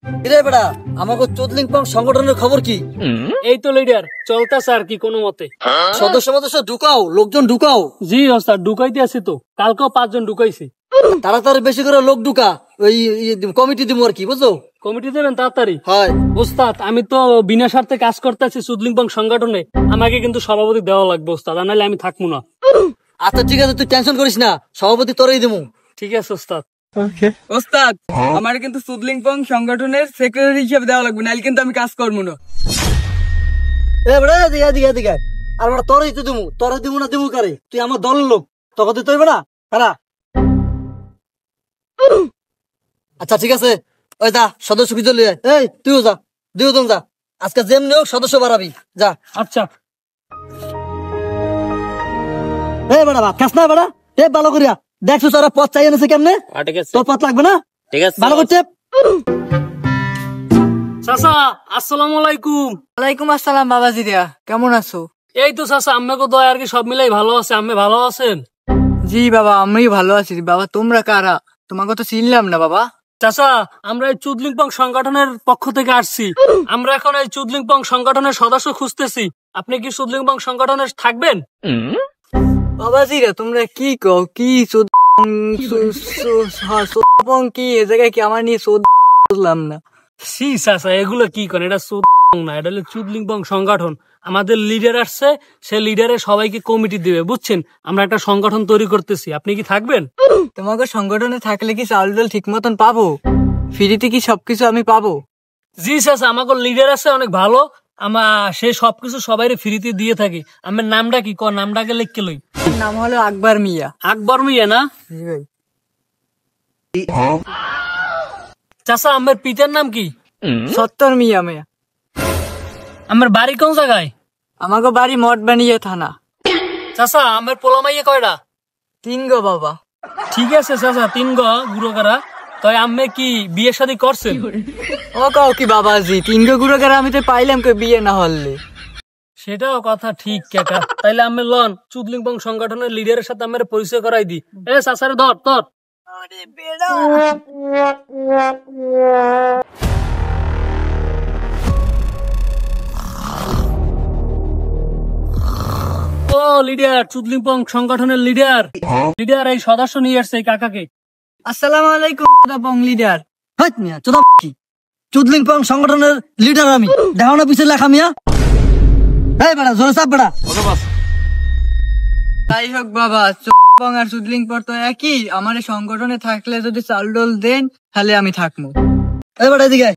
রে বেড়া, আমাকে চুদলিংপং সংগঠনের খবর কি? এই তো লিডার চলতেছে আর কি কোনো মতে। সদস্য ঢুকাও, লোকজন ঢুকাও। জি ওস্তাদ ঢুকাইতে আছি তো, কালকেও 5 জন ঢুকাইছি। তাড়াতাড়ি বেশি করে লোক ঢুকা, ওই কমিটি দিব আর কি, বুঝছো? কমিটি দেবেন তাড়াতাড়ি। হয় ওস্তাদ আমি তো বিনা স্বার্থে কাজ করতে আছি চুদলিংপং সংগঠনে, আমাকে কিন্তু সভাপতি দেওয়া লাগবে ওস্তাদ, নাহলে আমি থাকবো না। আচ্ছা ঠিক আছে, তুই টেনশন করিস না, সভাপতি তোরই দেবো। ঠিক আছে ওস্তাদ। ওস্তাদ আমার কিন্তু চুদলিংপং সংগঠনের সেক্রেটারি হিসেবে দেওয়া লাগবে, নাহলে কিন্তু আমি কাজ করবো না। এ বেড়া দিকে আর বেড়া তোরই তো দেবো, তোরে দেবো না দেবো কারে? তুই আমার দলের লোক, তোকে দিতে হইবে না? কারা? আচ্ছা ঠিক আছে, ওই যা সদস্য কি চলে, এই তুইও যা, দুজন যা, আজকে যেমনি হোক সদস্য বাড়াবি, যা। আচ্ছা বেড়া ভাত খাস না বেড়া, ভালো করিয়া দেখছো তোরা পথ চাই এনেছে কেমনে, তোর পথ লাগবে না? ঠিক আছে ভালো করছে। চাচা আসসালামু আলাইকুম। ওয়ালাইকুম আসসালাম বাবাজি রিয়া, কেমন আছো? এই তো চাচা আমাকে দয়া আর কি সব মিলাই ভালো আছে, আমি ভালো আছেন? জি বাবা আমি ভালো আছি। বাবা তোমরা কারা? তোমাকে তো চিনলাম না বাবা। চাচা আমরা এই চুদলিংপং সংগঠনের পক্ষ থেকে আসছি, আমরা এখন এই চুদলিংপং সংগঠনের সদস্য খুঁজতেছি, আপনি কি চুদলিংপং সংগঠনে থাকবেন? বাবাজি রা তোমরা কি কও? কি কি এ জায়গায় কি আমার নিয়ে বুঝলাম না। সি চাচা এগুলো কি করেন, এটা না, এটা হলো চুদলিংপং সংগঠন। আমাদের লিডার আসছে, সে লিডারে সবাইকে কমিটি দিবে, বুঝছেন? আমরা একটা সংগঠন তৈরি করতেছি, আপনি কি থাকবেন? তোমাকে সংগঠনে থাকলে কি চাউল ডাল ঠিক মতন পাবো? ফ্রিতে কি সবকিছু আমি পাবো? জি চাচা আমাকে লিডার আছে অনেক ভালো, সে সবকিছু সবাই ফ্রিতে দিয়ে থাকি। আমার নামটা কি ক, নামটাকে লিখকে লই। নাম হলো আকবর মিয়া। আকবর মিয়া না? জি ভাই। চাচা আমার পিতার নাম কি? সত্তর মিয়া মিয়া। আমার বাড়ি কোন জায়গায়? আমাকে বাড়ি মঠবানিয়া থানা। চাচা আমার পোলামাইয়া কয়টা? 3 গো বাবা। ঠিক আছে চাচা 3 গো গুড়োকারা। তাই আমি কি বিয়ে শাদী করছেন? ও কাও কি বাবাজি, 3 গো গুড়াগার আমি তো পাইলাম কে বিয়ে না হলে। সেটাও কথা ঠিক কাকা, তাইলে আমি লন চুদলিংপং সংগঠনের লিডারের সাথে আমার পরিচয় করাই দি। এ চাচারে ধর তোর। আরে বেড়া। ও লিডার, চুদলিংপং সংগঠনের লিডার, এই সদস্য নিয়ে আসছে এই কাকাকে। আসসালামু আলাইকুম পং লিডার। হাট মিয়া চোদা কি, চুদলিংপং সংগঠনের লিডার আমি, দেখো না পিছিয়ে লেখা মিয়া। এই বেড়া জোরে চাপ বেড়া। তাই হোক বাবা, পং আর চুদলিংপং তো একই। আমার এই সংগঠনে থাকলে যদি চাল ডোল দেন তাহলে আমি থাকবো। এই বেড়া এদিকে